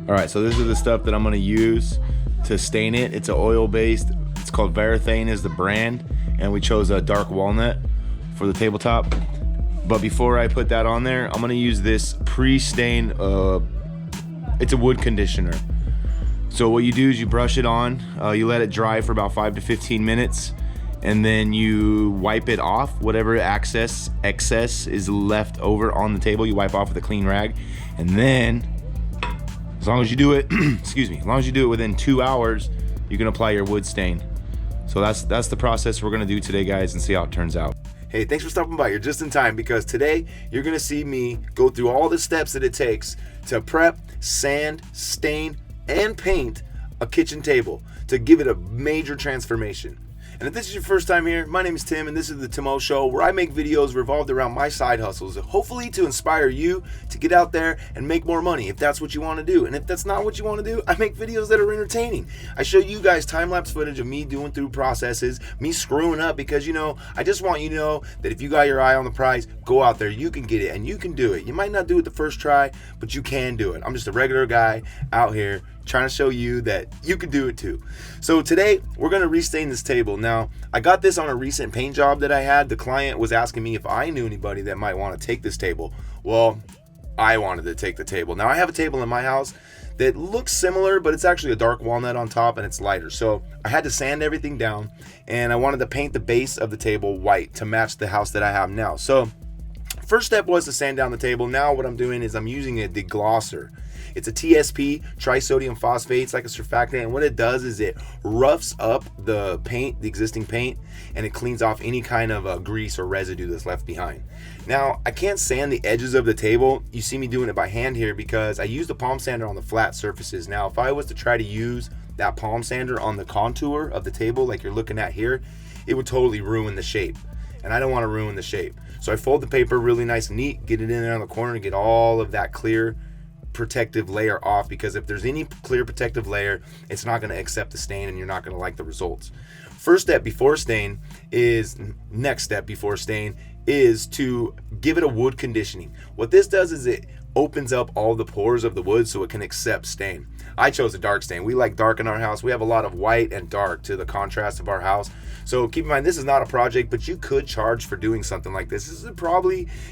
All right, so this is the stuff that I'm gonna use to stain it. It's an oil-based, it's called Varathane is the brand, and we chose a dark walnut for the tabletop. But before I put that on there, I'm gonna use this pre-stain, it's a wood conditioner. So what you do is you brush it on, you let it dry for about 5 to 15 minutes, and then you wipe it off. Whatever excess is left over on the table, you wipe off with a clean rag. And then, as long as you do it, excuse me, as long as you do it within 2 hours, you can apply your wood stain. So that's the process we're gonna do today, guys, and see how it turns out. Hey, thanks for stopping by. You're just in time because today you're gonna see me go through all the steps that it takes to prep, sand, stain, and paint a kitchen table to give it a major transformation. And if this is your first time here, my name is Tim, and this is the Timo Show, where I make videos revolved around my side hustles, hopefully to inspire you to get out there and make more money if that's what you want to do. And if that's not what you want to do, I make videos that are entertaining. I show you guys time-lapse footage of me doing through processes, me screwing up, because, I just want you to know that if you got your eye on the prize, go out there, you can get it, and you can do it. You might not do it the first try, but you can do it. I'm just a regular guy out here trying to show you that you can do it too. So today we're going to restain this table. Now, I got this on a recent paint job that I had. The client was asking me if I knew anybody that might want to take this table. Well, I wanted to take the table. Now, I have a table in my house that looks similar, but it's actually a dark walnut on top and it's lighter. So I had to sand everything down, and I wanted to paint the base of the table white to match the house that I have now. So first step was to sand down the table. Now what I'm doing is I'm using a deglosser. It's a TSP, trisodium phosphate. It's like a surfactant, and what it does is it roughs up the paint, the existing paint, and it cleans off any kind of grease or residue that's left behind. Now, I can't sand the edges of the table. You see me doing it by hand here because I use the palm sander on the flat surfaces. Now, if I was to try to use that palm sander on the contour of the table like you're looking at here, it would totally ruin the shape, and I don't want to ruin the shape. So I fold the paper really nice and neat, get it in there on the corner, and get all of that clear protective layer off, because if there's any clear protective layer, it's not going to accept the stain and you're not going to like the results. Next step before stain is to give it a wood conditioning. What this does is it opens up all the pores of the wood so it can accept stain. I chose a dark stain. We like dark in our house. We have a lot of white and dark to the contrast of our house. So keep in mind, this is not a project, but you could charge for doing something like this.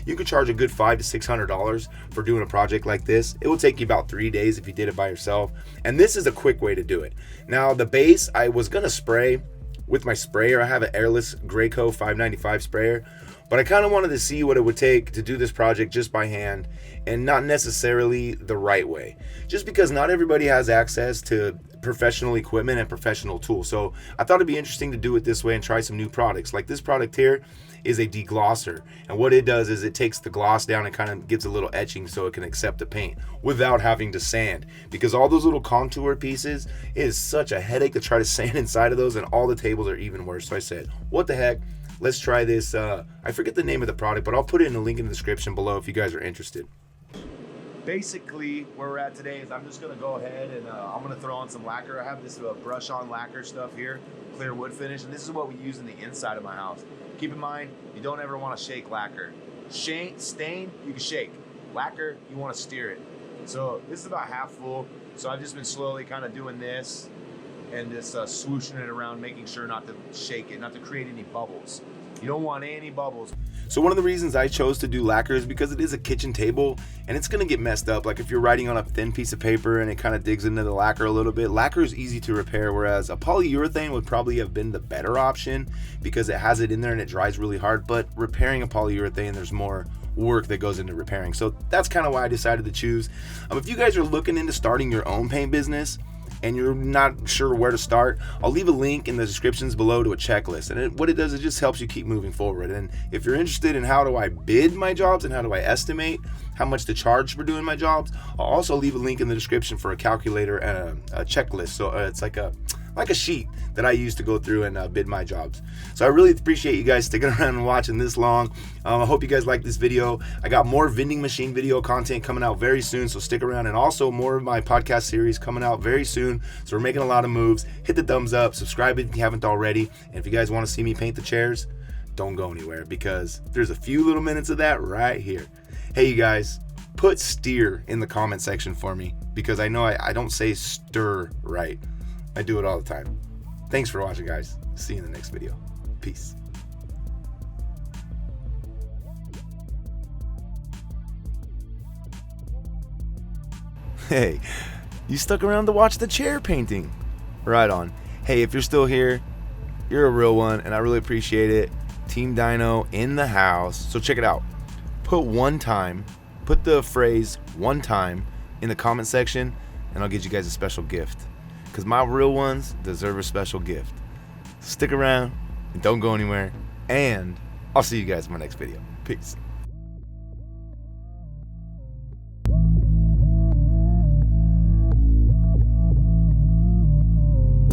You could charge a good $500 to $600 for doing a project like this. It will take you about 3 days if you did it by yourself. And this is a quick way to do it. Now, the base, I was gonna spray with my sprayer. I have an airless Graco 595 sprayer, but I kind of wanted to see what it would take to do this project just by hand and not necessarily the right way. Just because not everybody has access to professional equipment and professional tools. So I thought it'd be interesting to do it this way and try some new products. Like this product here is a deglosser. And what it does is it takes the gloss down and kind of gives a little etching so it can accept the paint without having to sand. Because all those little contour pieces is such a headache to try to sand inside of those, and all the tables are even worse. So I said, what the heck? Let's try this. I forget the name of the product, but I'll put it in the link in the description below if you guys are interested. Basically, where we're at today is I'm just going to go ahead and I'm going to throw on some lacquer. I have this brush on lacquer stuff here, clear wood finish, and this is what we use in the inside of my house. Keep in mind, you don't ever want to shake lacquer. Stain, you can shake. Lacquer, you want to steer it. So this is about half full, so I've just been slowly kind of doing this and just swooshing it around, making sure not to shake it, not to create any bubbles. You don't want any bubbles. So one of the reasons I chose to do lacquer is because it is a kitchen table and it's gonna get messed up. Like if you're writing on a thin piece of paper and it kind of digs into the lacquer a little bit, lacquer is easy to repair, whereas a polyurethane would probably have been the better option because it has it in there and it dries really hard. But repairing a polyurethane, there's more work that goes into repairing. So that's kind of why I decided to choose. If you guys are looking into starting your own paint business and you're not sure where to start, I'll leave a link in the descriptions below to a checklist. And what it does, it just helps you keep moving forward. And if you're interested in how do I bid my jobs and how do I estimate how much to charge for doing my jobs, I'll also leave a link in the description for a calculator and a checklist. So it's like a sheet that I use to go through and bid my jobs. So I really appreciate you guys sticking around and watching this long. I hope you guys like this video. I got more vending machine video content coming out very soon, so stick around, and also more of my podcast series coming out very soon. So we're making a lot of moves. Hit the thumbs up, subscribe if you haven't already, and if you guys want to see me paint the chairs, don't go anywhere because there's a few little minutes of that right here. Hey, you guys, put steer in the comment section for me. because I know I don't say stir right. I do it all the time. Thanks for watching, guys. See you in the next video. Peace. Hey, you stuck around to watch the chair painting? Right on. Hey, if you're still here, you're a real one, and I really appreciate it. Team Dino in the house. So check it out. Put the phrase one time in the comment section, and I'll get you guys a special gift. Because my real ones deserve a special gift. Stick around and don't go anywhere. And I'll see you guys in my next video. Peace.